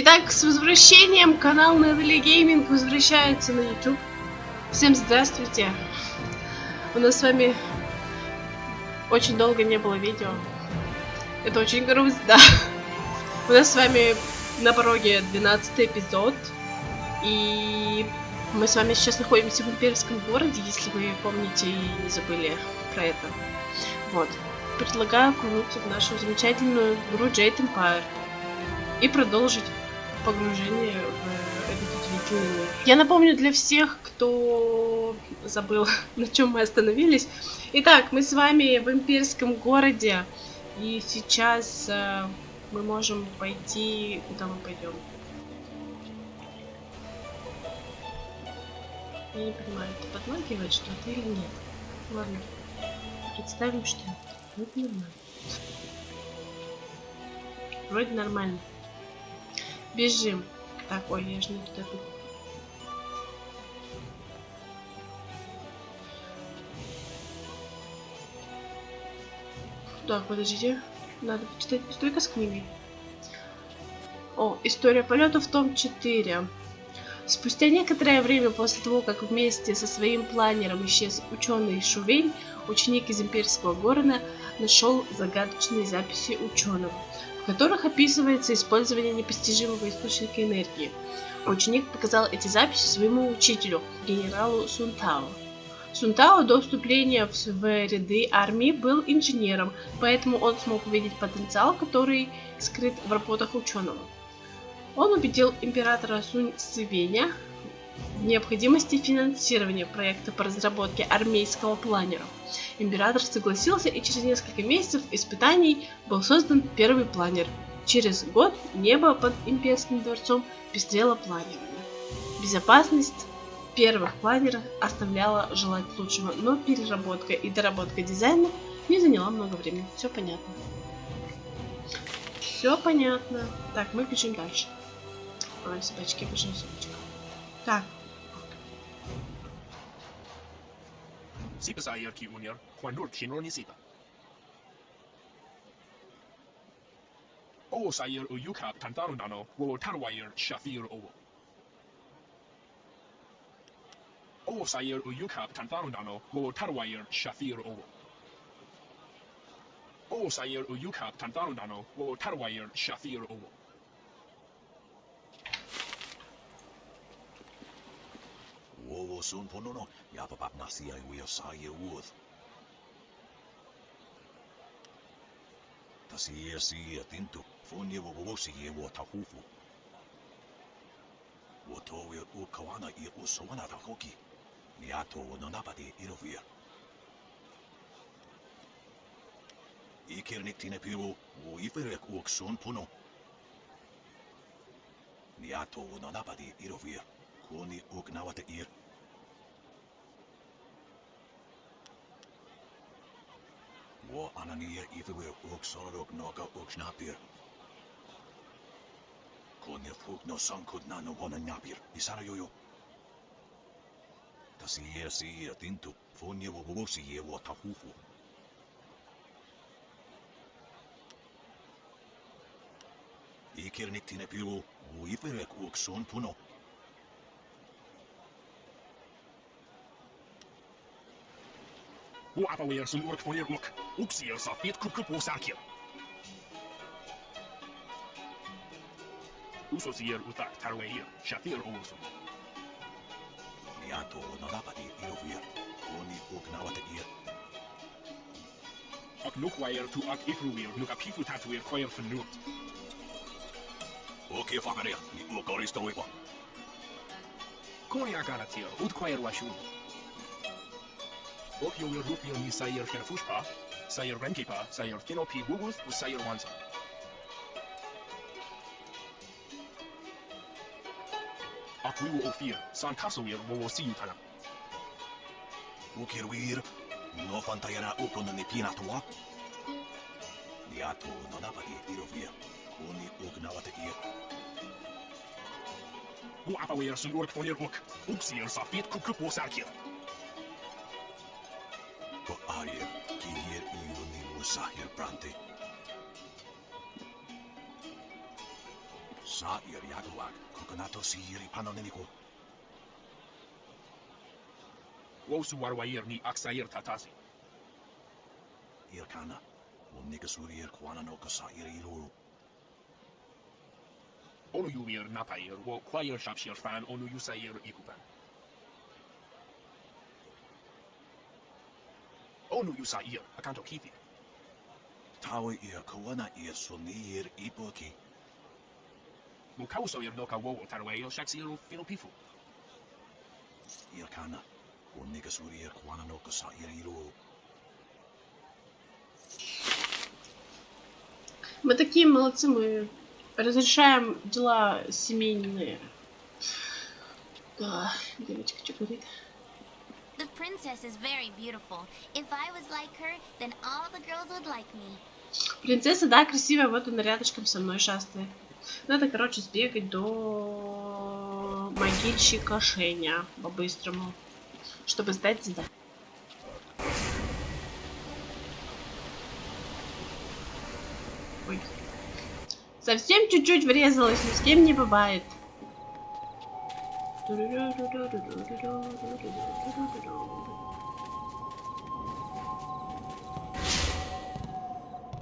Итак, с возвращением канал Nerly Gaming возвращается на YouTube. Всем здравствуйте. У нас с вами очень долго не было видео. Это очень грустно. У нас с вами на пороге 12-й эпизод. И мы с вами сейчас находимся в Имперском городе, если вы помните и не забыли про это. Вот. Предлагаю окунуться в нашу замечательную игру Jade Empire и продолжить погружение в этот удивительный мир. Я напомню для всех, кто забыл, на чем мы остановились. Итак, мы с вами в Имперском городе, и сейчас мы можем пойти... Куда мы пойдем? Я не понимаю, это подлагивает что-то или нет? Ладно, представим, что это нормально. Вроде нормально. Бежим. Так, ой, я же не туда бегу. Так, подождите. Надо почитать. Стой-ка с книгой. О, история полетов, том 4. Спустя некоторое время после того, как вместе со своим планером исчез ученый Шувель, ученик из Имперского города нашел загадочные записи ученого, в которых описывается использование непостижимого источника энергии. Ученик показал эти записи своему учителю, генералу Сунтао. Сунтао до вступления в ряды армии был инженером, поэтому он смог увидеть потенциал, который скрыт в работах ученого. Он убедил императора Сунь Цивеня в необходимости финансирования проекта по разработке армейского планера. Император согласился, и через несколько месяцев испытаний был создан первый планер. Через год небо под Имперским дворцом пестрело планерами. Безопасность первых планеров оставляла желать лучшего, но переработка и доработка дизайна не заняла много времени. Все понятно. Все понятно. Так, мы бежим дальше. Ой, собачки, бежим, собачка. Так. Sun ponono, ya papa nasi ay we saye wood. Tasi tinto, fonye wo si ye wo tahufu. Wo to we u kawana ye u sowana ta hoki. Niato no napade irovia. Ikernik tine piru, wo iferek u sun pono. Niato no napade irovia. Koni ugnawate ir. Wo ananier ife ook sorok noga ook snapir. Konje fuk no sankud na no wana napir. Isara yoyo. Tasi si tintu. Fonje wo wosi ye wo tahufu. Ikernik tine piru. Wo iferek ook son puno. Hoe afweer zijn ork van je ook. Ook zeer safeet kukup osakir. Uso zeer utak tarweer. Shafir oso. Niato no napadi irovia. Koni ook nawate ir. Ak nukweer to ak ifruweer. Nuk ap hifu tatuweer kweer van noord. Oké, fakare. Ni ook oristo wepa. Konia garantier. Ut kweer washun. Ook je weer roep je niet Sayer Kerfushpa, Sayer Renkipa, Sayer Kinopi Wuwuth, of Sayer Wanza. Ak we will fear, San Castle will see you tana. Oké, weer. No fantayana okon ni pinatua. Niato no napadi irovia. Koni ook nawate ir. Hoe afweer zijn ork van je ook zeer safeet kukup osakir. Arie, kier ioni musahir brante. sa ir yaguak, kokonato si iri panonenico. Wosu warwair ni aksair tatasi. Irkana, Nigasuri Kwananoka sa iriru. Onu yumir napair, wo kwair shapshir fan, onu yusair ikupan. Onu yusair, akanto kithi. Tawi ir kawana ir sunir ipoki. Mukauso ir noka wo tarwail shaksir finopifu. Irkana, Nigasuri Kwananoka sa iriru. Мы такие молодцы, мы разрешаем дела семейные. Да, девочка, что говорит? The princess is very beautiful. If I was like her, then all the girls would like me. Принцесса, да, красивая, вот она рядышком со мной шастает. Надо, короче, сбегать до могильщика Шеня по-быстрому, чтобы сдать задание. Ой. Совсем чуть-чуть врезалась, но с кем не бывает.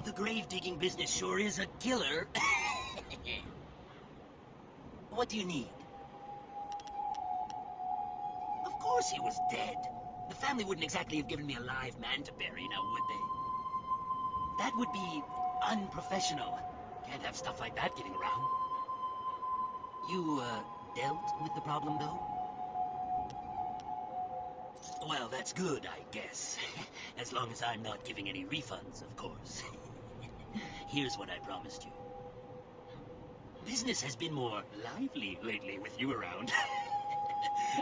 The grave digging business sure is a killer. What do you need? Of course he was dead. The family wouldn't exactly have given me a live man to bury, now would they? That would be unprofessional. Can't have stuff like that getting around. You, dealt with the problem, though? Well, that's good, I guess. As long as I'm not giving any refunds, of course. Here's what I promised you. Business has been more lively lately with you around.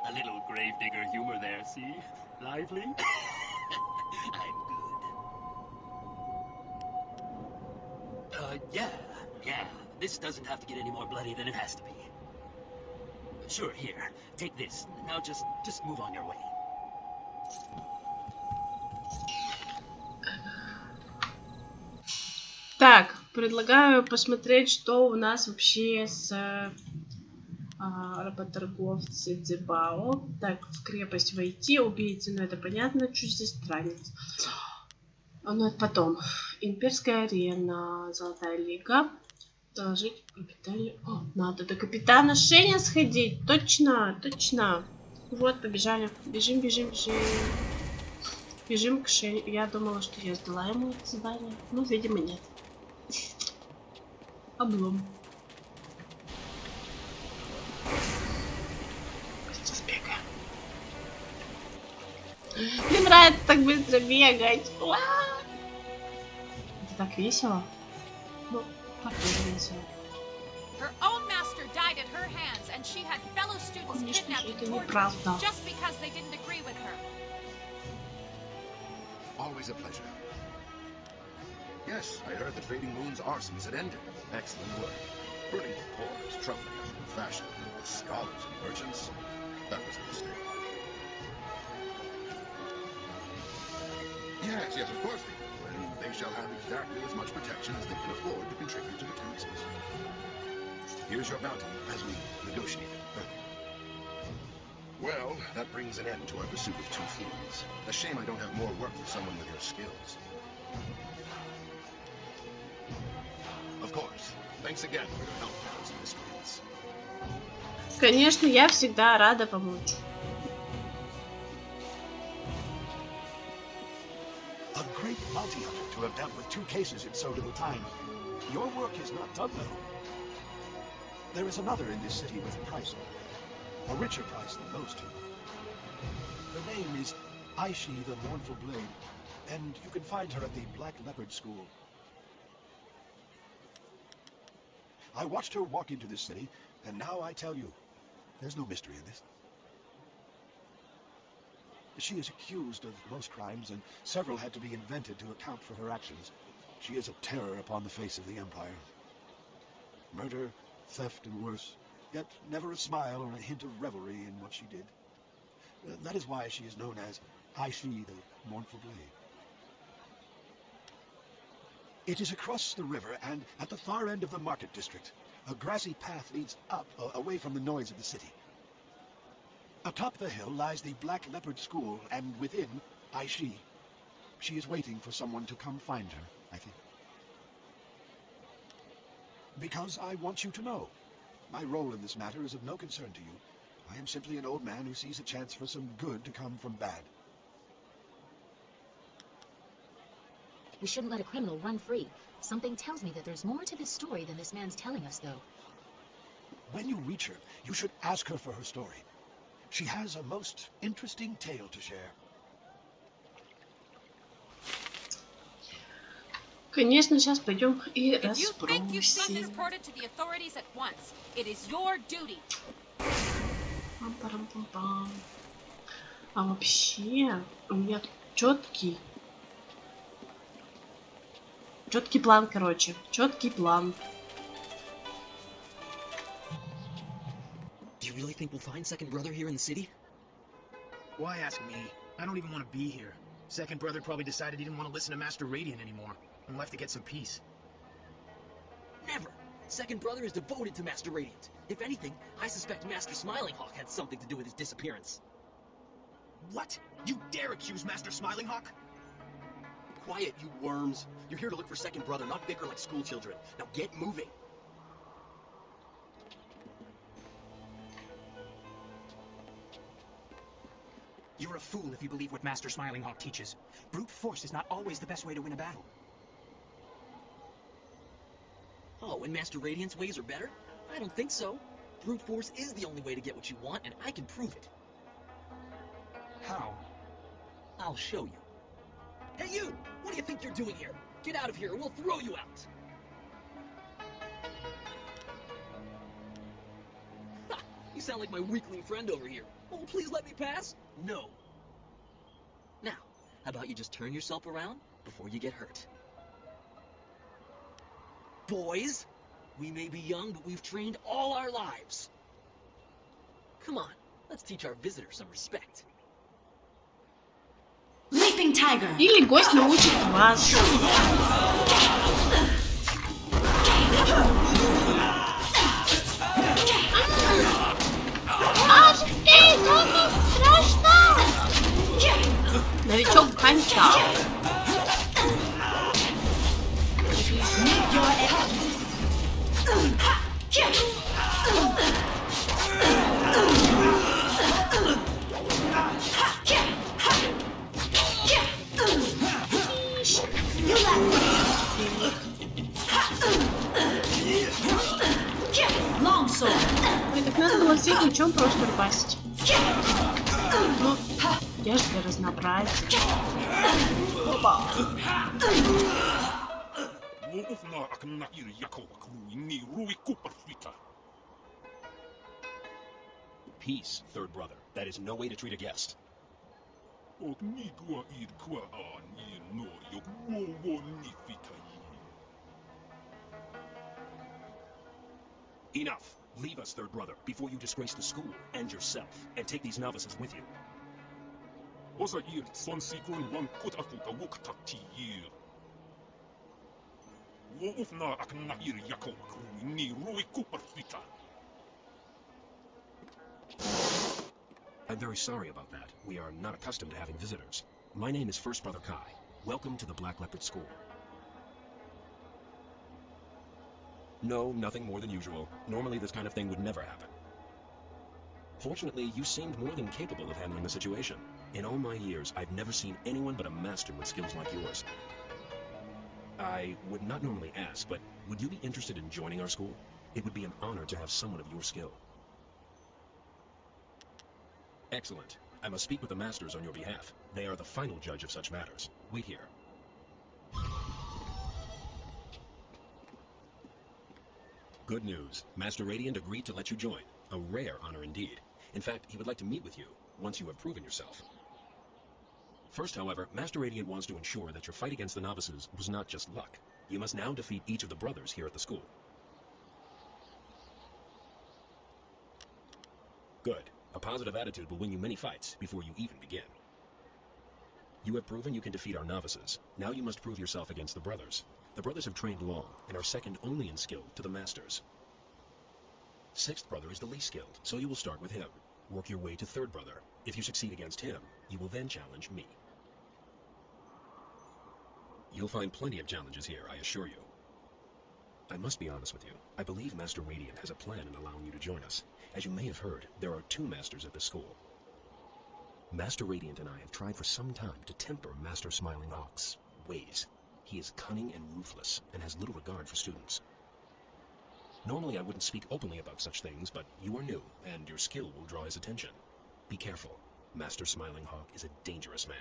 A little gravedigger humor there, see? Lively? I'm good. Yeah. This doesn't have to get any more bloody than it has to be. Sure, here. Take this. Now just move on your way. Так, предлагаю посмотреть, что у нас вообще с работорговцем Дзебао. Так, в крепость войти, убийцы, ну это понятно, чужестранец. Ну это потом. Имперская арена, Золотая лига. Доложить капитане. О, надо до капитана Шеня сходить. Точно. Вот, побежали. Бежим. Бежим к Шеню. Я думала, что я сдала ему это задание. Ну, видимо, нет. Облом. Быстро сбегаем. Мне нравится так быстро бегать. Это так весело. Ну, так тоже весело. Her own master died at her hands, and she had fellow students kidnapped and tortured just because they didn't agree with her. Always a pleasure. Yes, I heard the trading moon's arsons had ended. Excellent work. Burning the poor is troubling after the fashion of the scholars and merchants. That was a mistake. Yes, of course they do. And they shall have exactly as much protection as they can afford to contribute to the taxes. Here's your bounty, as we negotiated earlier. Well, that brings an end to our pursuit of 2 fields. A shame I don't have more work for someone with your skills. Of course. Thanks again for your help, fellows and miscreants. Конечно, я всегда рада помочь. A great bounty hunter to have dealt with 2 cases in so little time. Your work is not done, though. There is another in this city with a price on it. A richer price than those 2. Her name is Aishi the Mournful Blade, and you can find her at the Black Leopard School. I watched her walk into this city, and now I tell you, there's no mystery in this. She is accused of most crimes, and several had to be invented to account for her actions. She is a terror upon the face of the Empire. Murder, theft, and worse, yet never a smile or a hint of revelry in what she did. That is why she is known as Aishi the Mournful Blade. It is across the river and at the far end of the market district. A grassy path leads up, away from the noise of the city. Atop the hill lies the Black Leopard School, and within, Aishi. She is waiting for someone to come find her, I think. Because I want you to know. My role in this matter is of no concern to you. I am simply an old man who sees a chance for some good to come from bad. We shouldn't let a criminal run free. Something tells me that there's more to this story than this man's telling us, though. When you reach her, you should ask her for her story. She has a most interesting tale to share. Конечно, сейчас пойдем и If you think you've been расспросим. reported to the authorities at once, it is your duty. Пам-парам-пам-пам. А вообще, у меня четкий план, короче. Четкий план. Do you really think we'll find second brother here in the city? Why ask me? I don't even want to be here. Second brother probably decided he didn't want to listen to Master Radiant anymore and left to get some peace. Never! Second brother is devoted to Master Radiant. If anything, I suspect Master Smilinghawk had something to do with his disappearance. What? You dare accuse Master Smilinghawk? Quiet, you worms. You're here to look for second brother, not bicker like school children. Now get moving. You're a fool if you believe what Master Smilinghawk teaches. Brute force is not always the best way to win a battle. Oh, and Master Radiant's ways are better? I don't think so. Brute force is the only way to get what you want, and I can prove it. How? I'll show you. Hey you! What do you think you're doing here? Get out of here or we'll throw you out! Ha! You sound like my weakling friend over here. Oh, please let me pass? No. Now, how about you just turn yourself around before you get hurt? Boys, we may be young, but we've trained all our lives. Come on, let's teach our visitor some respect. Leaping tiger! Или гость научит вас. Аж ты, как страшно! Новичок конька. Ой, так надо было всех мечом просто рубасить. Ну, я же для разнообразия. Опа. Peace, third brother. That is no way to treat a guest. Enough. Leave us, third brother, before you disgrace the school and yourself, and take these novices with you. I'm very sorry about that. We are not accustomed to having visitors. My name is First Brother Kai. Welcome to the Black Leopard School. No, nothing more than usual. Normally this kind of thing would never happen. Fortunately, you seemed more than capable of handling the situation. In all my years, I've never seen anyone but a master with skills like yours. I would not normally ask, but would you be interested in joining our school? It would be an honor to have someone of your skill. Excellent. I must speak with the masters on your behalf. They are the final judge of such matters. Wait here. Good news. Master Radiant agreed to let you join. A rare honor indeed. In fact, he would like to meet with you, once you have proven yourself. First, however, Master Radiant wants to ensure that your fight against the novices was not just luck. You must now defeat each of the brothers here at the school. Good. A positive attitude will win you many fights before you even begin. You have proven you can defeat our novices. Now you must prove yourself against the brothers. The brothers have trained long and are second only in skill to the masters. Sixth brother is the least skilled, so you will start with him. Work your way to third brother. If you succeed against him, you will then challenge me. You'll find plenty of challenges here, I assure you. I must be honest with you. I believe Master Radiant has a plan in allowing you to join us. As you may have heard, there are 2 masters at this school. Master Radiant and I have tried for some time to temper Master Smiling Hawk's ways. He is cunning and ruthless, and has little regard for students. Normally I wouldn't speak openly about such things, but you are new, and your skill will draw his attention. Be careful. Master Smiling Hawk is a dangerous man.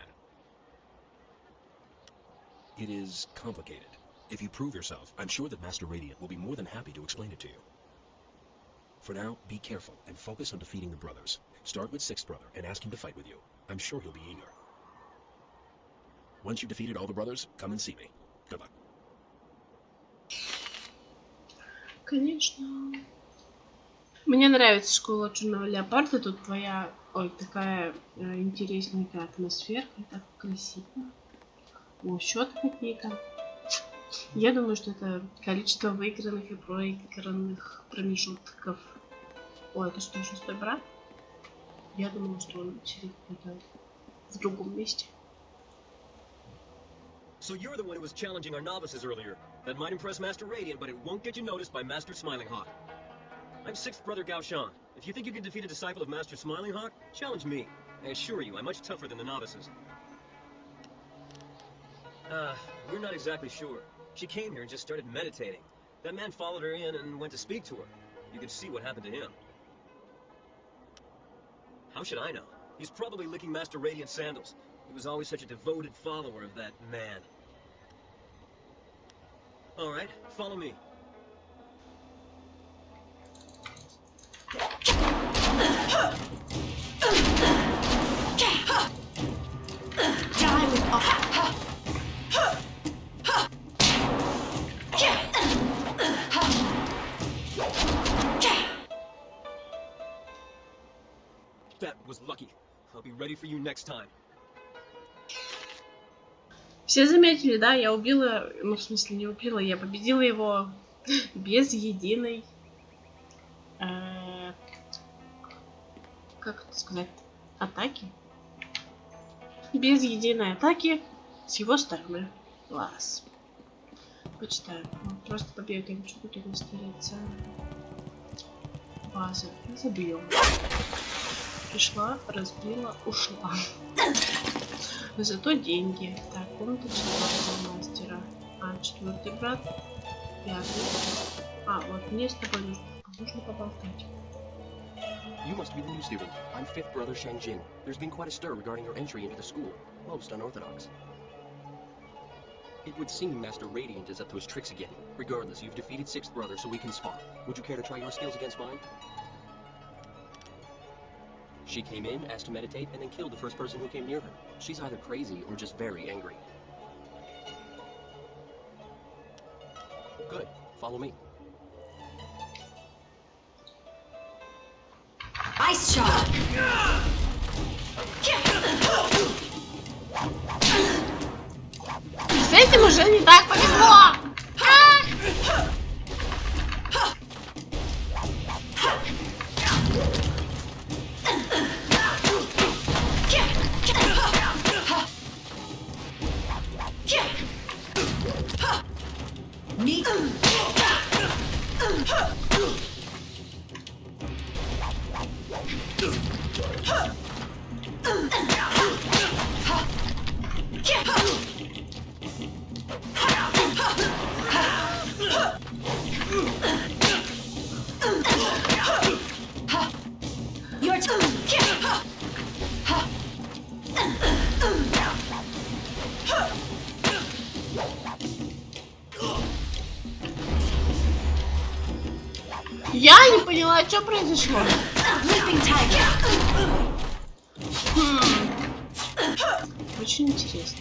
It is complicated. If you prove yourself, I'm sure that Master Radiant will be more than happy to explain it to you. For now, be careful and focus on defeating the brothers. Start with sixth brother and ask him to fight with you. I'm sure he'll be eager. Once you've defeated all the brothers, come and see me. Good luck. Конечно. Мне нравится школа Черного Леопарда. Тут твоя, такая интересненькая атмосфера, так красиво. О, счеты какие-то. Я думаю, что это количество выигранных и проигранных промежутков. О, это что, шестой брат? Я думала, что он сидит где-то в другом месте. So you're the one who was challenging our novices earlier. That might impress Master Radiant, but it won't get you noticed by Master Smiling Hawk. I'm 6th Brother Gao Shan. If you think you can defeat a disciple of Master Smiling Hawk, challenge me. I assure you, I'm much tougher than the novices. We're not exactly sure. She came here and just started meditating. That man followed her in and went to speak to her. You can see what happened to him. How should I know? He's probably licking Master Radiant's sandals. He was always such a devoted follower of that man. Alright, follow me. That was lucky. I'll be ready for you next time. Все заметили, да? Я убила, ну в смысле не убила, я победила его без единой, как это сказать, атаки. Без единой атаки с его стороны. Класс. Почитаю. Просто побегаем, что тут у нас творится. База. Забьем. Пришла, разбила, ушла. Зато деньги. Так, комната 4 мастера. А, 4-й брат. 5-й. А, вот мне с тобой нужно поболтать. You must be the new student. I'm 5th Brother Shangjin. There's been quite a stir regarding your entry into the school. Most unorthodox. It would seem Master Radiant is at those tricks again. Regardless, you've defeated 6th Brother, so we can spar. Would you care to try your skills against mine? She came in, asked to meditate, and then killed the first person who came near her. She's either crazy or just very angry. Good. Follow me. Ice shot! С этим уже не так повезло! Я не поняла, что произошло. Очень интересно.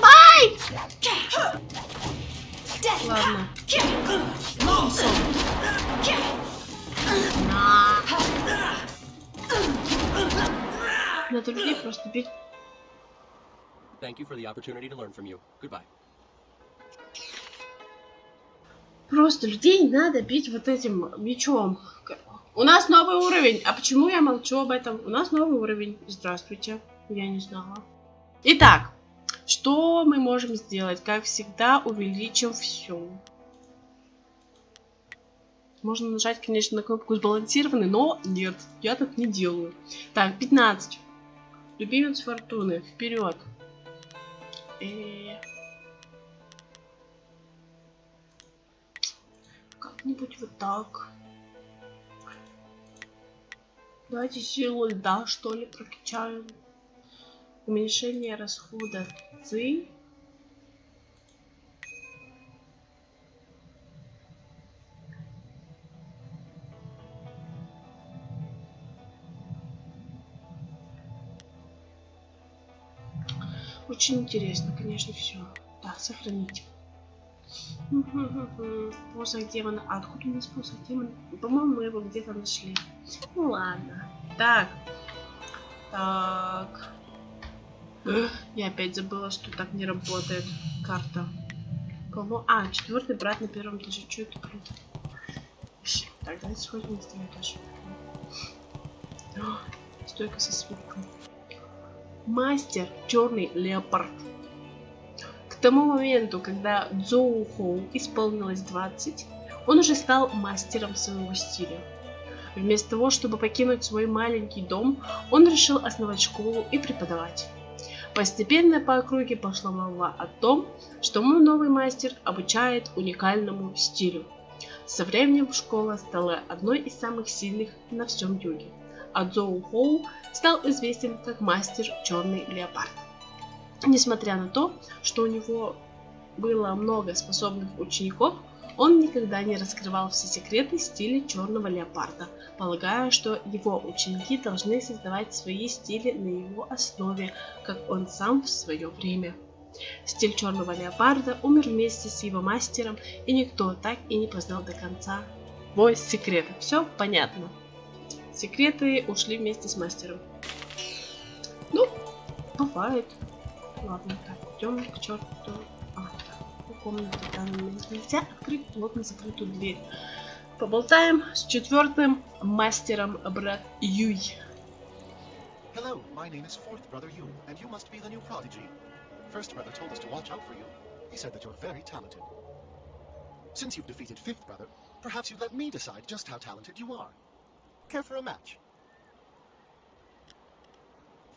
Бай! Ладно. На. Надо людей просто бить. Thank you for the opportunity to learn from you. Goodbye. Просто людей надо бить вот этим мечом. У нас новый уровень. А почему я молчу об этом? У нас новый уровень. Здравствуйте. Я не знала. Итак, что мы можем сделать? Как всегда, увеличим все. Можно нажать, конечно, на кнопку сбалансированный, но нет, я так не делаю. Так, 15. Любимец фортуны. Вперед. Как-нибудь вот так. Давайте силу льда, что ли, прокачаем. Уменьшение расхода ци. Очень интересно, конечно, все. Так, сохранить. Посох демона. А откуда у нас посох демона? По-моему, мы его где-то нашли. Ну ладно. Так. Так. Я опять забыла, что так не работает карта. Кого? А, 4-й брат на 1-м этаже. Что это круто? Так, давайте сходим на 2-й этаж. Стойка со свитком. Мастер Черный Леопард. К тому моменту, когда Цзоу Хоу исполнилось 20, он уже стал мастером своего стиля. Вместо того, чтобы покинуть свой маленький дом, он решил основать школу и преподавать. Постепенно по округе пошла молва о том, что мой новый мастер обучает уникальному стилю. Со временем школа стала одной из самых сильных на всем юге, а Цзоу Хоу стал известен как мастер Черный Леопард. Несмотря на то, что у него было много способных учеников, он никогда не раскрывал все секреты стиля Черного Леопарда, полагая, что его ученики должны создавать свои стили на его основе, как он сам в свое время. Стиль Черного Леопарда умер вместе с его мастером, и никто так и не познал до конца его секреты. Все понятно. Секреты ушли вместе с мастером. Ну, бывает. Ладно, так, идем к черту. Комнату в данный момент нельзя открыть плотно закрытую дверь. Поболтаем с 4-м мастером, брат Юй. Hello, my name is 4th brother Yu, and you must be the new prodigy. First brother told us to watch out for you. He said that you're very talented. Since you've defeated 5th brother, perhaps you'd let me decide just how talented you are. Care for a match?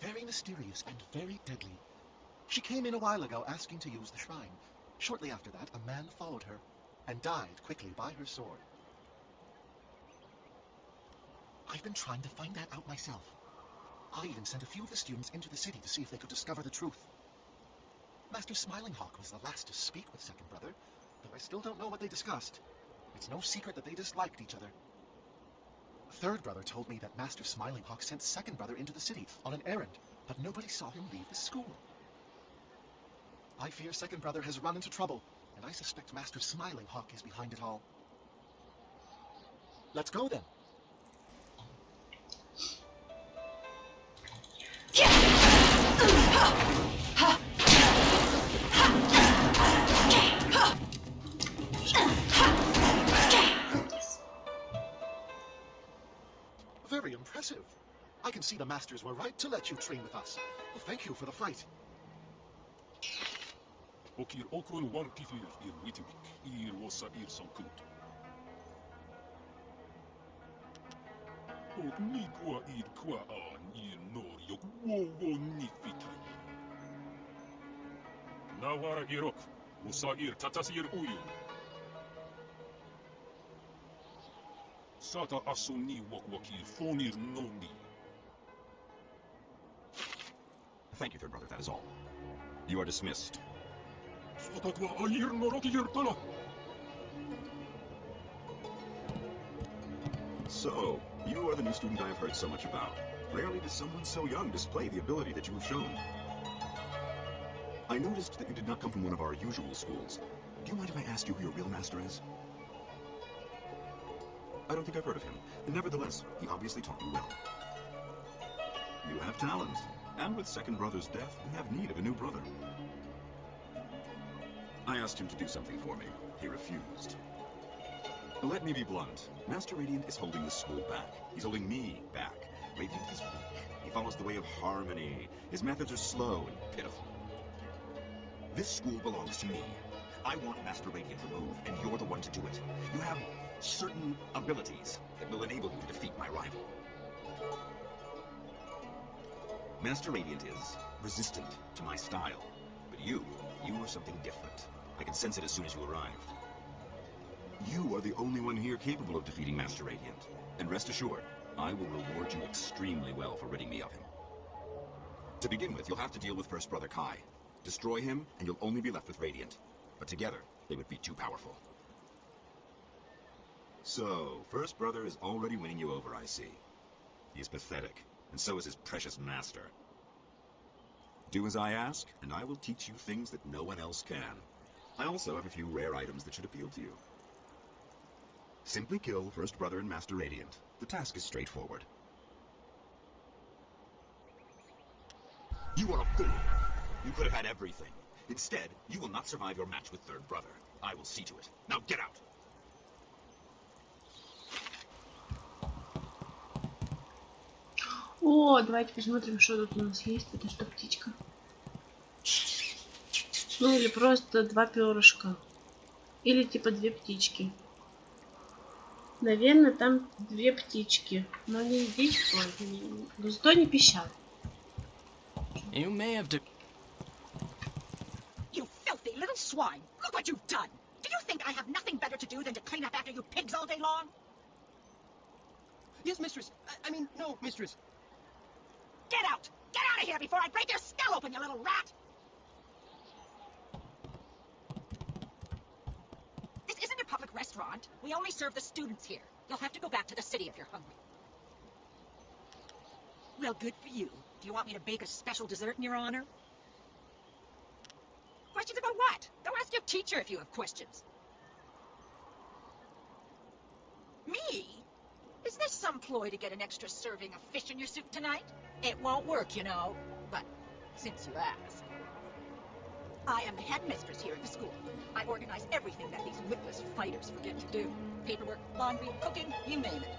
Very mysterious and very deadly. She came in a while ago asking to use the shrine. Shortly after that, a man followed her and died quickly by her sword. I've been trying to find that out myself. I even sent a few of the students into the city to see if they could discover the truth. Master Smiling Hawk was the last to speak with second brother, though I still don't know what they discussed. It's no secret that they disliked each other. Third brother told me that Master Smiling Hawk sent second brother into the city on an errand, but nobody saw him leave the school. I fear second brother has run into trouble, and I suspect Master Smiling Hawk is behind it all. Let's go then. Very impressive. I can see the masters were right to let you train with us. Well, thank you for the fight. Okir okron one kifir witik wasa sankut. Ni kwa kwa nor yok wo nifitai. Nawara irok usair tatasir uyu. Sata asuni wakwakir fonir noni. Thank you, third brother, that is all. You are dismissed. So, you are the new student I have heard so much about. Rarely does someone so young display the ability that you have shown. I noticed that you did not come from one of our usual schools. Do you mind if I ask you who your real master is? I don't think I've heard of him. Nevertheless, he obviously taught you well. You have talent. And with second brother's death, we have need of a new brother. I asked him to do something for me. He refused. Let me be blunt. Master Radiant is holding the school back. He's holding me back. Radiant is weak. He follows the way of harmony. His methods are slow and pitiful. This school belongs to me. I want Master Radiant removed, and you're the one to do it. You have certain abilities that will enable you to defeat my rival. Master Radiant is resistant to my style, but you are something different. I can sense it as soon as you arrived. You are the only one here capable of defeating Master Radiant, and rest assured, I will reward you extremely well for ridding me of him. To begin with, you'll have to deal with First Brother Kai. Destroy him, and you'll only be left with Radiant. But together, they would be too powerful. So, First Brother is already winning you over, I see. He is pathetic, and so is his precious master. Do as I ask, and I will teach you things that no one else can. I also have a few rare items that should appeal to you. Simply kill First Brother and Master Radiant. The task is straightforward. You are a fool. You could have had everything. Instead, you will not survive your match with Third Brother. I will see to it. Now get out! О, давайте посмотрим, что тут у нас есть. Это что, птичка? Ну или просто два перышка. Или типа две птички. Наверное, там две птички. Но не здесь, но зато не пищат. You may have You filthy little swine! Look what you've done! Do you think I have nothing better to do than to clean up after you pigs all day long? Yes, mistress. I mean, no, mistress. Get out! Get out of here before I break your skull open, you little rat! This isn't a public restaurant. We only serve the students here. You'll have to go back to the city if you're hungry. Well, good for you. Do you want me to bake a special dessert in your honor? Questions about what? Go ask your teacher if you have questions. Me? Is this some ploy to get an extra serving of fish in your soup tonight? It won't work, you know. But since you ask. I am the headmistress here at the school. I organize everything that these witless fighters forget to do. Paperwork, laundry, cooking, you name it.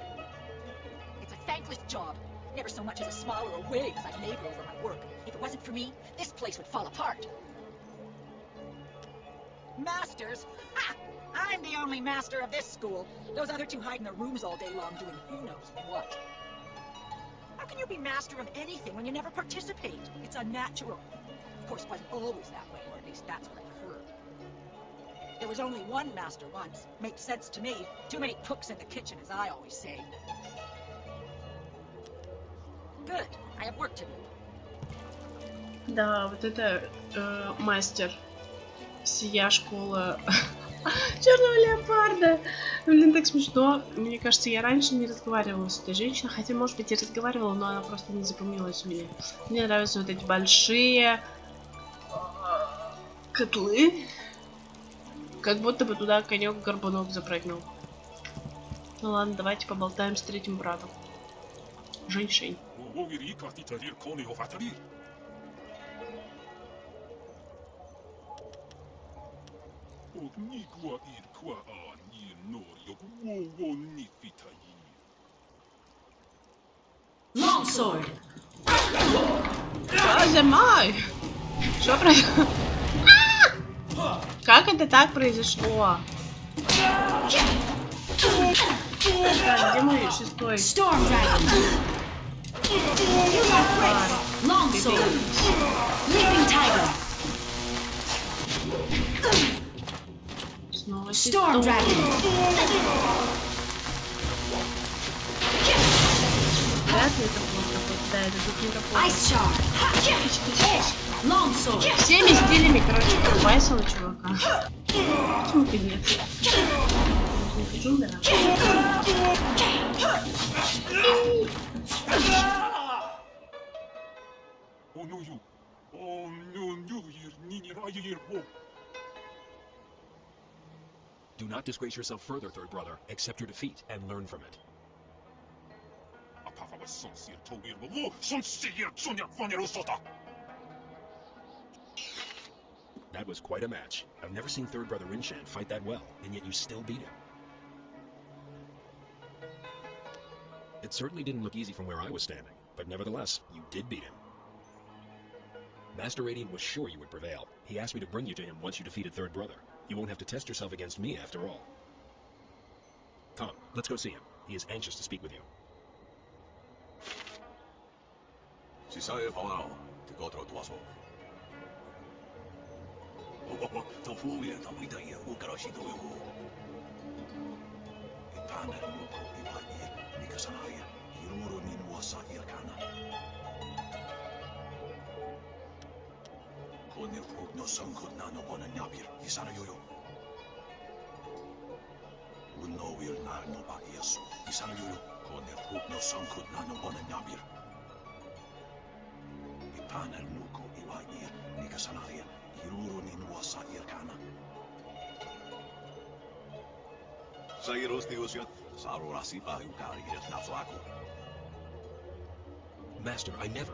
It's a thankless job. Never so much as a smile or a wave as I labor over my work. If it wasn't for me, this place would fall apart. Masters? Ha! I'm the only master of this school. Those other two hide in their rooms all day long doing who knows what. How can you be master of anything when you never participate? It's unnatural. Of course, it wasn't always that way, or at least that's what I've heard. There was only one master once. Makes sense to me. Too many cooks in the kitchen, as I always say. Good. I have work to do. Да, вот это мастер. Сия школа Черного Леопарда. Блин, так смешно. Мне кажется, я раньше не разговаривала с этой женщиной. Хотя, может быть, и разговаривала, но она просто не запомнилась мне. Мне нравятся вот эти большие котлы. Как будто бы туда конек-горбунок запрыгнул. Ну ладно, давайте поболтаем с третьим братом. Женьшень. Longsword. Боже мой! Что происходит? Как это так произошло? Так, где мой шестой? Longsword. Leaping Tiger. Снова Storm Dragon. Вряд ли это плохо. Да, это тут не работает. Ice Shard. Longsword. Всеми стилями, короче, весело, чувака. Почему ты нет? Не хочу умирать. Do not disgrace yourself further, Third Brother. Accept your defeat and learn from it. That was quite a match. I've never seen third brother Rinshan fight that well, and yet you still beat him. It certainly didn't look easy from where I was standing, but nevertheless, you did beat him. Master Radiant was sure you would prevail. He asked me to bring you to him once you defeated third brother. You won't have to test yourself against me after all. Come, let's go see him. He is anxious to speak with you. Master, I never.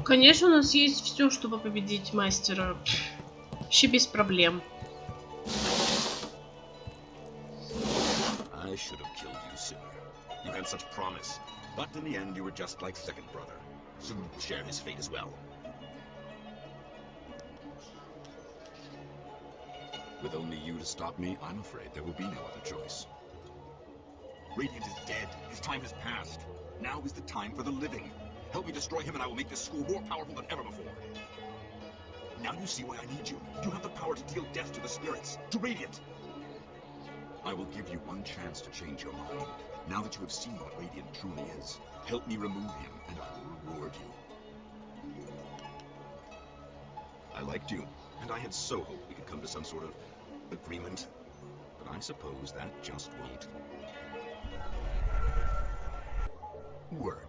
Конечно, у нас есть все, чтобы победить мастера. Вообще без проблем. I should have killed you sooner. You had such promise, but in the end you were just like second brother. Soon we'll share his fate as well. With only you to stop me, I'm afraid there will be no other choice. Radiant is dead. His time has passed. Now is the time for the living. Help me destroy him and I will make this school more powerful than ever before. Now you see why I need you. You have the power to deal death to the spirits, to Radiant. I will give you one chance to change your mind. Now that you have seen what Radiant truly is, help me remove him and I will reward you. I liked you, and I had so hoped we could come to some sort of agreement, but I suppose that just won't work.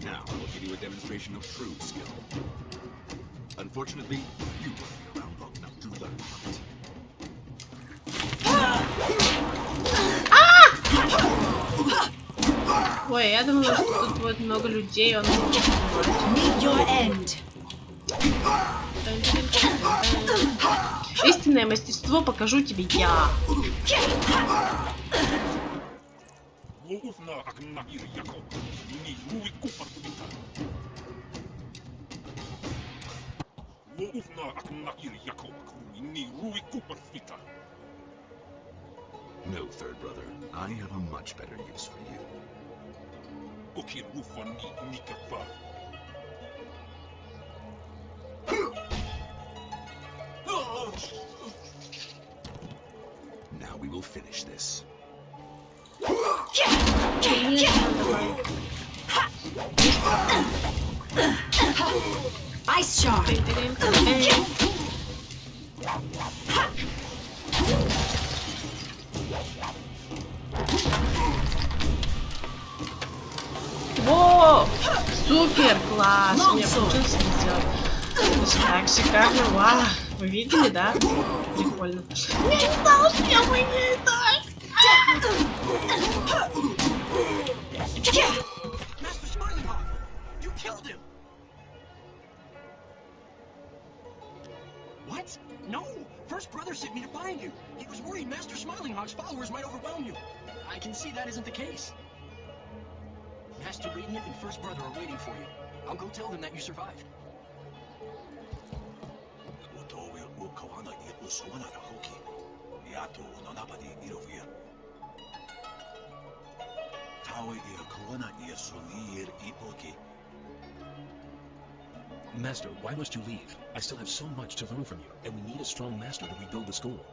Now, I'll give you a demonstration of true skill. Unfortunately, you won't be around long enough to learn from it. Ой, я думала, что тут будет много людей, он будет убивать. Истинное мастерство покажу тебе я. No, third brother. I have a much better use for you. Now we will finish this. Ice shard. Во! Супер! Класс! У меня получилось это сделать. Так, шикарно. Вау! Вы видели, да? Прикольно. Я не знала, что я умею так! What? No! First brother sent me to find you. He was worried Master Smiling Hawk's followers might overwhelm you. I can see that isn't the case. Master Radiant and First Brother are waiting for you. I'll go tell them that you survived. Master, why must you leave? I still have so much to learn from you, and we need a strong master to rebuild the school.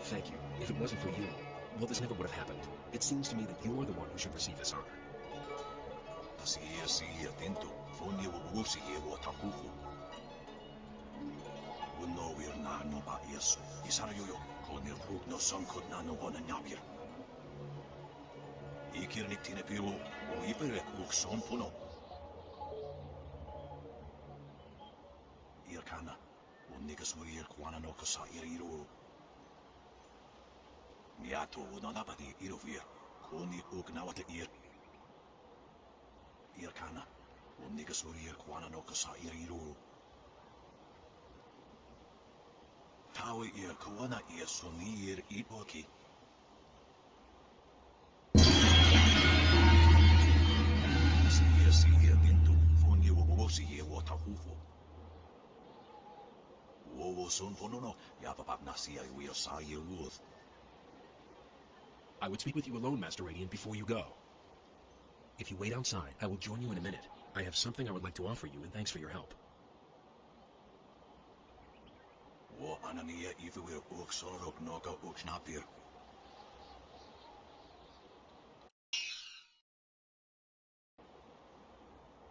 Thank you. If it wasn't for you, well, this never would have happened. It seems to me that you're the one who should receive this honor. I would speak with you alone, Master Radiant, before you go. If you wait outside, I will join you in a minute. I have something I would like to offer you, and thanks for your help.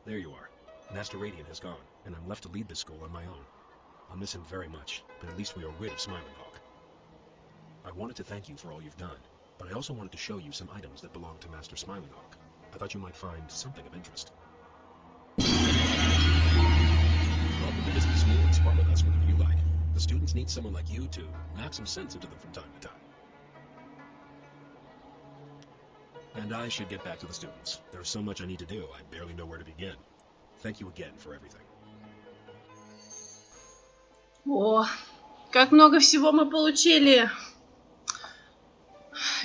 There you are. Master Radiant has gone, and I'm left to lead this school on my own. I'll miss him very much, but at least we are rid of Smiling Hawk. I wanted to thank you for all you've done, but I also wanted to show you some items that belong to Master Smiling Hawk. I thought you might find something of interest. Welcome to visit the school and spar with us whenever you like. The students need someone like you to knock some sense into them from time to time. And I should get back to the students. There's so much I need to do, I barely know where to begin. Thank you again for everything. О, как много всего мы получили!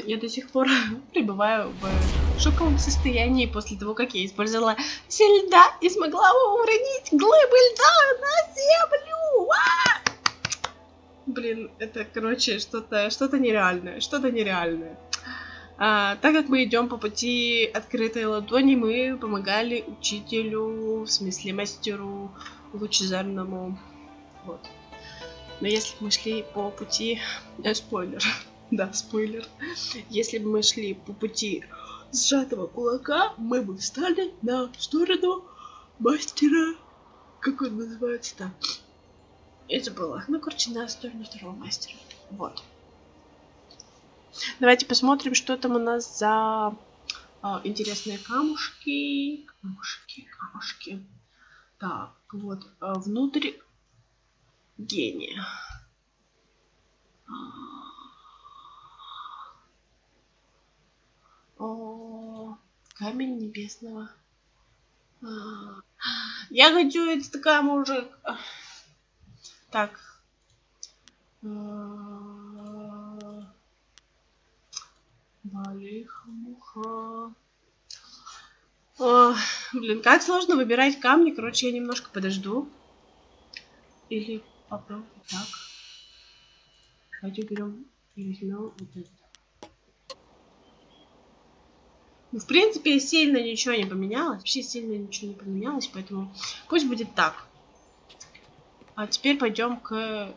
Я до сих пор пребываю в шоковом состоянии после того, как я использовала силь льда и смогла уронить глыбы льда на землю! Блин, это, короче, что-то нереальное, что-то нереальное. Так как мы идем по пути открытой ладони, мы помогали учителю, в смысле мастеру лучезарному. Вот. Но если бы мы шли по пути... спойлер. Да, спойлер. Если бы мы шли по пути сжатого кулака, мы бы встали на сторону мастера... Как он называется-то? Это было. Ну, короче, на сторону второго мастера. Вот. Давайте посмотрим, что там у нас за интересные камушки. Камушки. Так, вот. Внутрь гения. О, камень небесного. Я хочу этот камушек. Так. Балиха-муха. Блин, как сложно выбирать камни. Короче, я немножко подожду. Или попробую так. Давайте берем и возьмем вот это. Ну, в принципе, сильно ничего не поменялось. Вообще сильно ничего не поменялось, поэтому пусть будет так. А теперь пойдем к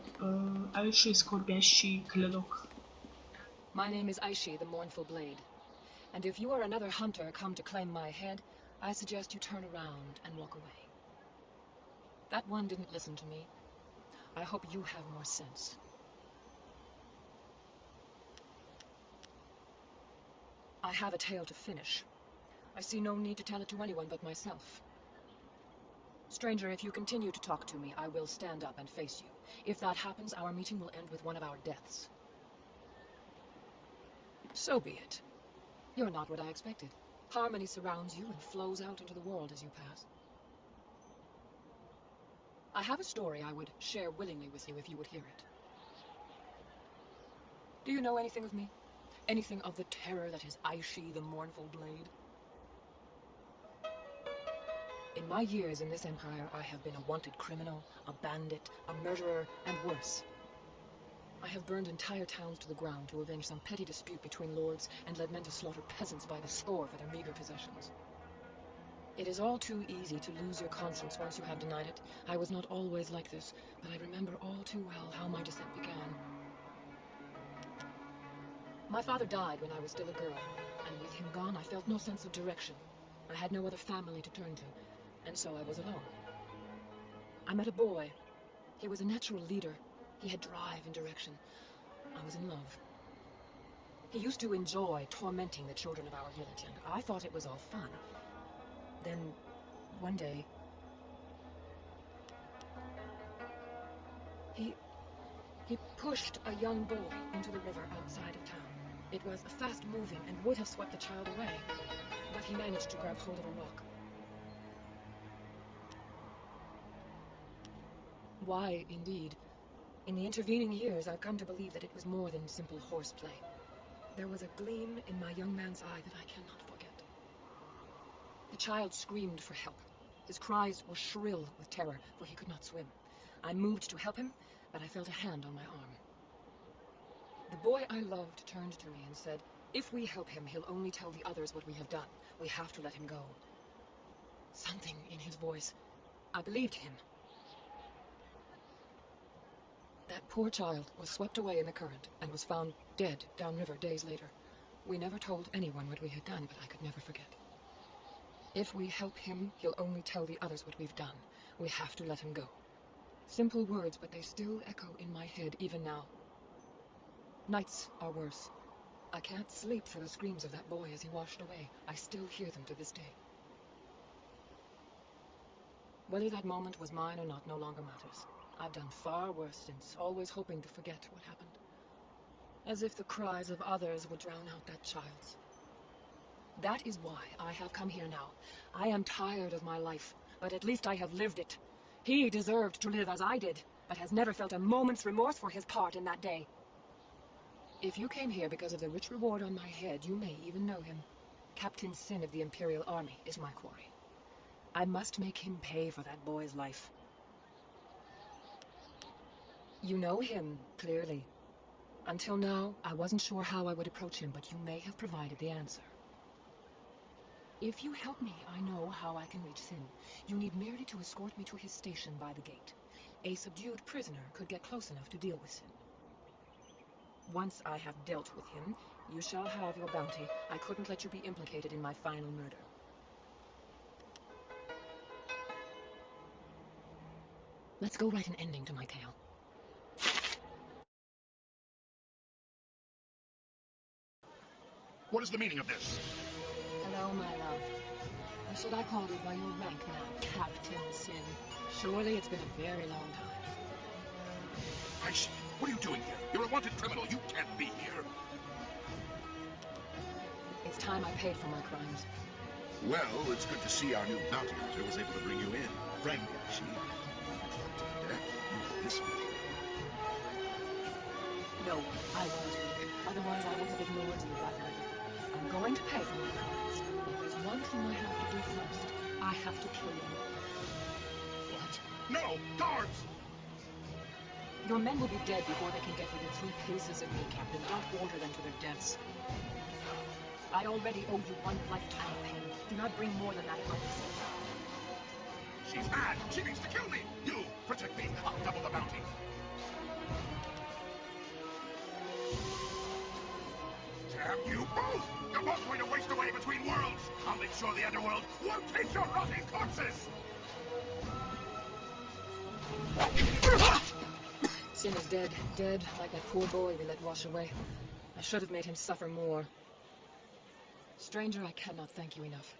Айши, скорбящий клинок. My name is Aishi, the Mournful Blade. And if you are another hunter come to claim my head, I suggest you turn around and walk away. That one didn't listen to me. I hope you have more sense. I have a tale to finish. I see no need to tell it to anyone but myself. Stranger, if you continue to talk to me, I will stand up and face you. If that happens, our meeting will end with one of our deaths. So be it. You're not what I expected. Harmony surrounds you and flows out into the world as you pass. I have a story I would share willingly with you if you would hear it. Do you know anything of me? Anything of the terror that is Aishi, the Mournful Blade? In my years in this empire, I have been a wanted criminal, a bandit, a murderer, and worse. I have burned entire towns to the ground to avenge some petty dispute between lords and led men to slaughter peasants by the score for their meager possessions. It is all too easy to lose your conscience once you have denied it. I was not always like this, but I remember all too well how my descent began. My father died when I was still a girl, and with him gone, I felt no sense of direction. I had no other family to turn to, and so I was alone. I met a boy. He was a natural leader. He had drive and direction. I was in love. He used to enjoy tormenting the children of our village, and I thought it was all fun. Then, one day, he pushed a young boy into the river outside of town. It was fast-moving and would have swept the child away, but he managed to grab hold of a rock. Why, indeed. In the intervening years, I've come to believe that it was more than simple horseplay. There was a gleam in my young man's eye that I cannot forget. The child screamed for help. His cries were shrill with terror, for he could not swim. I moved to help him, but I felt a hand on my arm. The boy I loved turned to me and said, "If we help him, he'll only tell the others what we have done. We have to let him go." Something in his voice. I believed him. That poor child was swept away in the current and was found dead downriver days later. We never told anyone what we had done, but I could never forget. If we help him, he'll only tell the others what we've done. We have to let him go. Simple words, but they still echo in my head even now. Nights are worse. I can't sleep for the screams of that boy as he washed away. I still hear them to this day. Whether that moment was mine or not no longer matters. I've done far worse since, always hoping to forget what happened. As if the cries of others would drown out that child's. That is why I have come here now. I am tired of my life, but at least I have lived it. He deserved to live as I did, but has never felt a moment's remorse for his part in that day. If you came here because of the rich reward on my head, you may even know him. Captain Sin of the Imperial Army is my quarry. I must make him pay for that boy's life. You know him, clearly. Until now, I wasn't sure how I would approach him, but you may have provided the answer. If you help me, I know how I can reach Sin. You need merely to escort me to his station by the gate. A subdued prisoner could get close enough to deal with Sin. Once I have dealt with him, you shall have your bounty. I couldn't let you be implicated in my final murder. Let's go write an ending to my tale. What is the meaning of this? Hello? Well, my love, or should I call you by your rank now, Captain Sin? Surely it's been a very long time. Aishi, what are you doing here? You're a wanted criminal. You can't be here. It's time I paid for my crimes. Well, it's good to see our new bounty hunter was able to bring you in. Frankly, Aishi, to the death, you were this way. No, I won't. Otherwise, I would have ignored you right away. I'm going to pay for my crimes. But there's one thing I have to do first. I have to kill you. What? No! Guards! Your men will be dead before they can get within 3 paces of me, Captain. Don't order them to their deaths. I already owe you 1 lifetime of pain. Do not bring more than that upon yourself. She's mad! She needs to kill me! You, protect me! I'll double the bounty! Damn you both! You're both going to waste away between worlds! I'll make sure the underworld won't take your rotting corpses! Sin is dead. Dead, like that poor boy we let wash away. I should have made him suffer more. Stranger, I cannot thank you enough.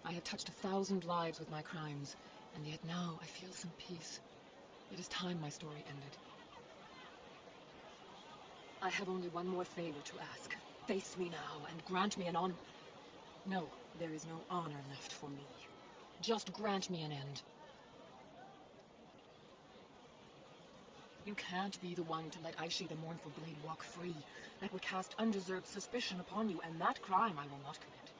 I have touched 1,000 lives with my crimes, and yet now I feel some peace. It is time my story ended. I have only one more favor to ask. Face me now and grant me an honor. No, there is no honor left for me. Just grant me an end. You can't be the one to let Aishi the Mournful Blade walk free. That would cast undeserved suspicion upon you, and that crime I will not commit.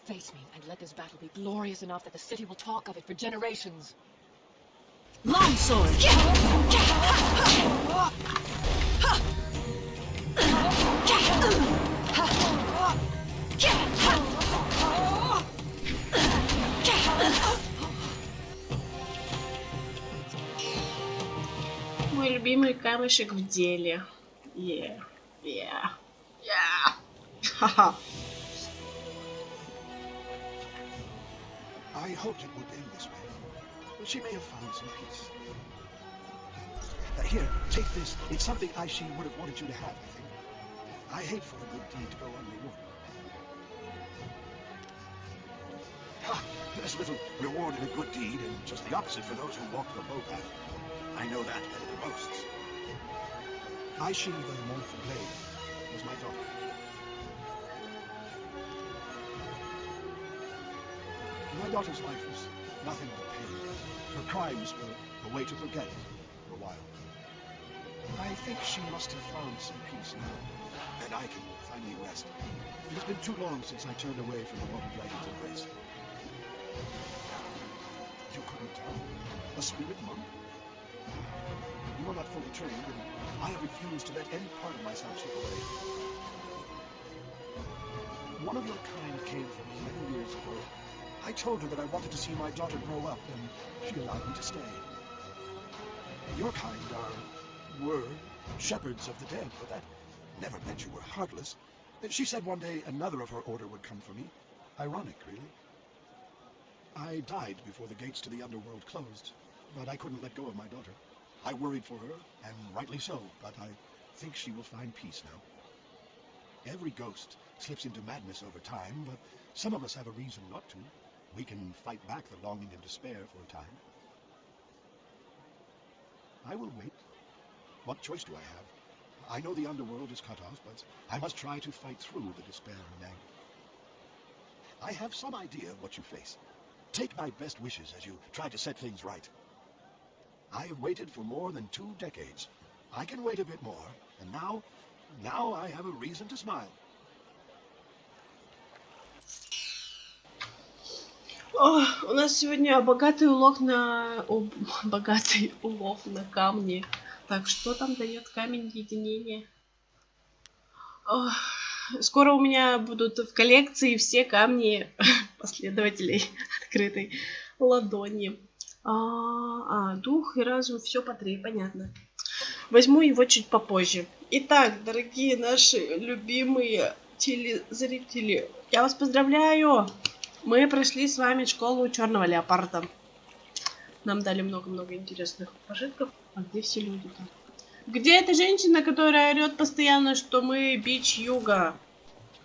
Face me, and let this battle be glorious enough that the city will talk of it for generations. Longsword! Мой любимый камешек в деле. Ха-ха. I hoped it would end this way, but she may have found some peace. Here, take this. It's something Aishi would have wanted you to have, I think. I hate for a good deed to go unrewarded. There's little reward in a good deed, and just the opposite for those who walk the low path. I know that better than most. Aishi the Mournful Blade was my daughter. My daughter's life was nothing but pain. Her crimes were a way to forget it for a while. I think she must have found some peace now, and I can finally rest. It has been too long since I turned away from the Water Dragon's embrace. You couldn't tell? A spirit monk? You are not fully trained, and I have refused to let any part of myself slip away. One of your kind came for me many years ago. I told her that I wanted to see my daughter grow up, and she allowed me to stay. Your kind were shepherds of the dead, but that never meant you were heartless. She said one day another of her order would come for me. Ironic, really. I died before the gates to the underworld closed, but I couldn't let go of my daughter. I worried for her, and rightly so, but I think she will find peace now. Every ghost slips into madness over time, but some of us have a reason not to. We can fight back the longing and despair for a time. I will wait. What choice do I have? I know the underworld is cut off, but I must try to fight through the despair and anger. I have some idea of what you face. Take my best wishes as you try to set things right. I have waited for more than 2 decades. I can wait a bit more, and now I have a reason to smile. О, у нас сегодня богатый улов на камни. Так, что там дает камень единения? О, скоро у меня будут в коллекции все камни последователей открытой ладони. Дух и разум, все по 3, понятно. Возьму его чуть попозже. Итак, дорогие наши любимые телезрители, я вас поздравляю! Мы прошли с вами Школу Черного Леопарда. Нам дали много-много интересных пожитков. А где все люди-то? Где эта женщина, которая орет постоянно, что мы бич юга?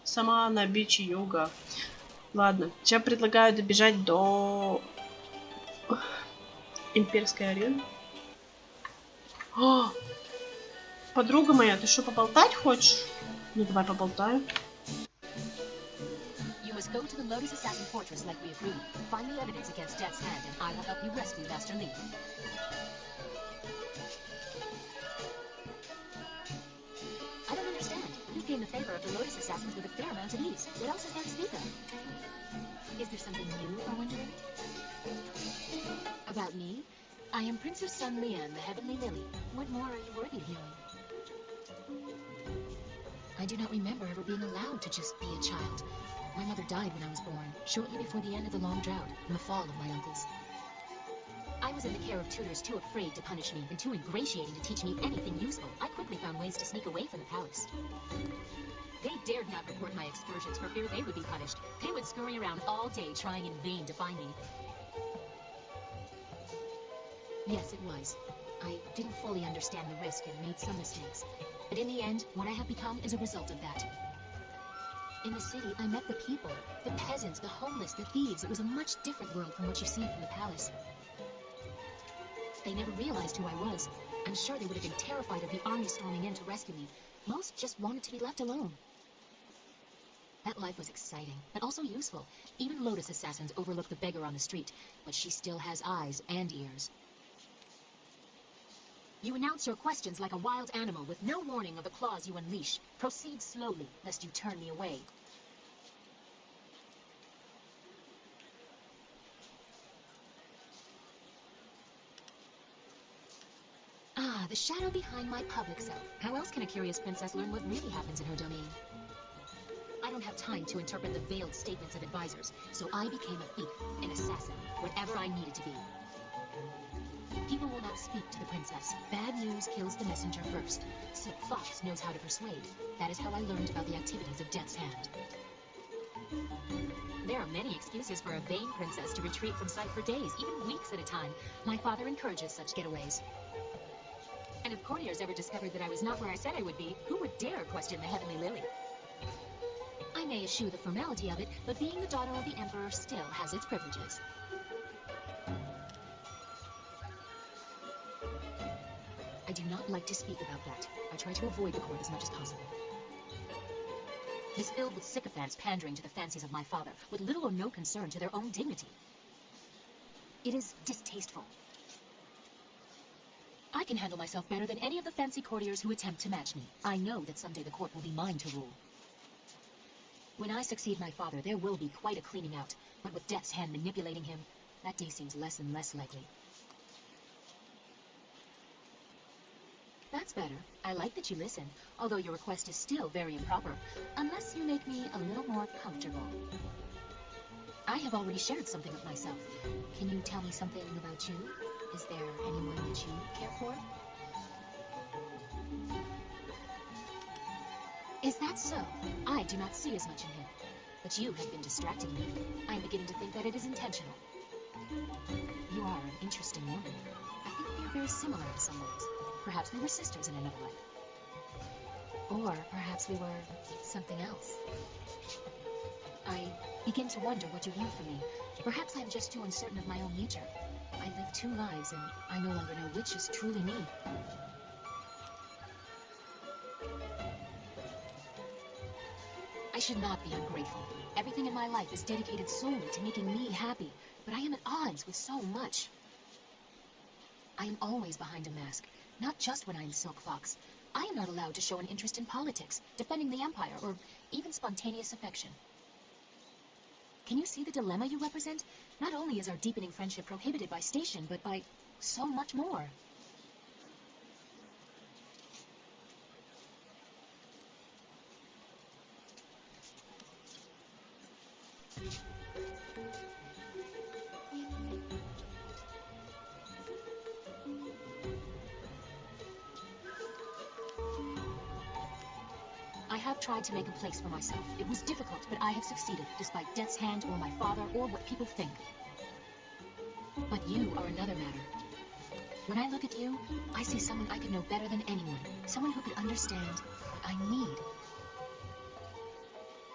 Сама на биче юга. Ладно, сейчас предлагаю добежать до Имперской арены. О, подруга моя, ты что, поболтать хочешь? Ну давай поболтаем. Go to the Lotus Assassin Fortress like we agreed. Find the evidence against Death's Hand, and I will help you rescue Master Lee. I don't understand. You gained the favor of the Lotus Assassins with a fair amount of ease. What else is there to speak of? Is there something you are wondering? About me? I am Princess Sun Lian, the Heavenly Lily. What more are you worthy of knowing? I do not remember ever being allowed to just be a child. My mother died when I was born, shortly before the end of the long drought, and the fall of my uncles. I was in the care of tutors too afraid to punish me and too ingratiating to teach me anything useful. I quickly found ways to sneak away from the palace. They dared not report my excursions for fear they would be punished. They would scurry around all day trying in vain to find me. Yes, it was. I didn't fully understand the risk and made some mistakes. But in the end, what I have become is a result of that. In the city, I met the people, the peasants, the homeless, the thieves. It was a much different world from what you see from the palace. They never realized who I was. I'm sure they would have been terrified of the army storming in to rescue me. Most just wanted to be left alone. That life was exciting, but also useful. Even Lotus Assassins overlook the beggar on the street, but she still has eyes and ears. You announce your questions like a wild animal with no warning of the claws you unleash. Proceed slowly, lest you turn me away. Ah, the shadow behind my public self. How else can a curious princess learn what really happens in her domain? I don't have time to interpret the veiled statements of advisors, so I became a thief, an assassin, whatever I needed to be. People will not speak to the princess. Bad news kills the messenger first. Sick Fox knows how to persuade. That is how I learned about the activities of Death's Hand. There are many excuses for a vain princess to retreat from sight for days, even weeks at a time. My father encourages such getaways. And if courtiers ever discovered that I was not where I said I would be, who would dare question the Heavenly Lily? I may eschew the formality of it, but being the daughter of the Emperor still has its privileges. I do not like to speak about that. I try to avoid the court as much as possible. It is filled with sycophants pandering to the fancies of my father, with little or no concern to their own dignity. It is distasteful. I can handle myself better than any of the fancy courtiers who attempt to match me. I know that someday the court will be mine to rule. When I succeed my father, there will be quite a cleaning out. But with Death's Hand manipulating him, that day seems less and less likely. That's better. I like that you listen, although your request is still very improper, unless you make me a little more comfortable. I have already shared something of myself. Can you tell me something about you? Is there anyone that you care for? Is that so? I do not see as much in him. But you have been distracting me. I am beginning to think that it is intentional. You are an interesting woman. I think we are very similar in some ways. Perhaps we were sisters in another life. Or perhaps we were something else. I begin to wonder what you want from me. Perhaps I'm just too uncertain of my own nature. I live two lives, and I no longer know which is truly me. I should not be ungrateful. Everything in my life is dedicated solely to making me happy, but I am at odds with so much. I am always behind a mask, not just when I am Silk Fox. I am not allowed to show an interest in politics, defending the Empire, or even spontaneous affection. Can you see the dilemma you represent? Not only is our deepening friendship prohibited by station, but by so much more. I have tried to make a place for myself. It was difficult, but I have succeeded, despite Death's Hand or my father or what people think. But you are another matter. When I look at you, I see someone I could know better than anyone. Someone who could understand what I need.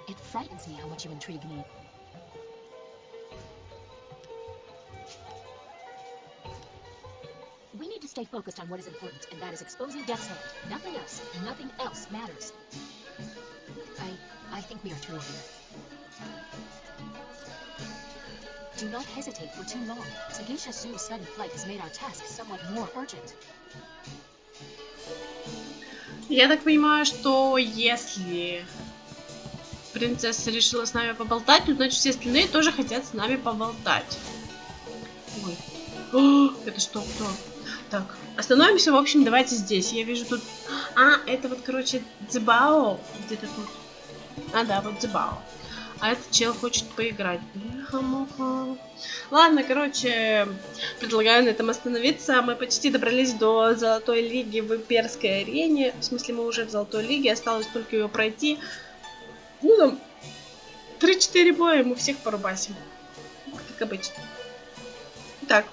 It frightens me how much you intrigue me. We need to stay focused on what is important, and that is exposing Death's Hand. Nothing else. Nothing else matters. I think we are through here. Do not hesitate for too long. Sagisha Su's sudden flight has made our task somewhat more urgent. Я так понимаю, что если принцесса решила с нами поболтать, то значит все остальные тоже хотят с нами поболтать. Ой. О, это что, кто? Так, остановимся, в общем, давайте здесь. Я вижу тут... А, это вот, короче, Цзибао. Где-то тут. А, да, вот Цзибао. А этот чел хочет поиграть. Ладно, короче, предлагаю на этом остановиться. Мы почти добрались до Золотой Лиги в Имперской арене. В смысле, мы уже в Золотой Лиге. Осталось только ее пройти. Ну, там 3-4 боя, мы всех порубасим. Как обычно. Итак.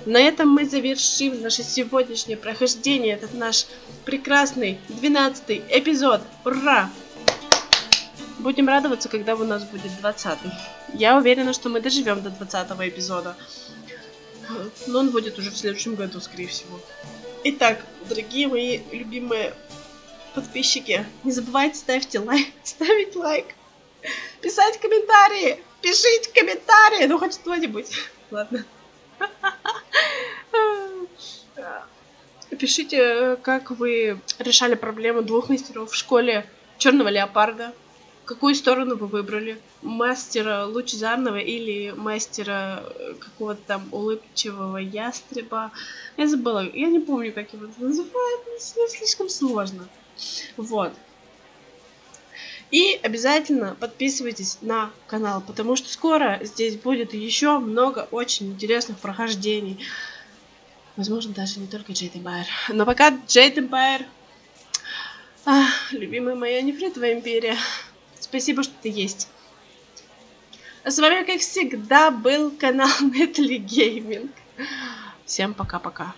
На этом мы завершим наше сегодняшнее прохождение. Этот наш прекрасный 12-й эпизод. Ура! Будем радоваться, когда у нас будет 20-й. Я уверена, что мы доживем до 20-го эпизода. Но он будет уже в следующем году, скорее всего. Итак, дорогие мои любимые подписчики, не забывайте ставить лайк, писать комментарии, пишите комментарии, ну хоть что-нибудь. Ладно. Пишите, как вы решали проблему двух мастеров в школе Черного Леопарда. Какую сторону вы выбрали? Мастера лучезарного или мастера какого-то там улыбчивого ястреба? Я забыла, я не помню, как его называют, слишком сложно. Вот. И обязательно подписывайтесь на канал, потому что скоро здесь будет еще много очень интересных прохождений. Возможно, даже не только Jade Empire. Но пока Jade Empire, любимая моя нефритовая империя. Спасибо, что ты есть. А с вами, как всегда, был канал Нетли Гейминг. Всем пока-пока.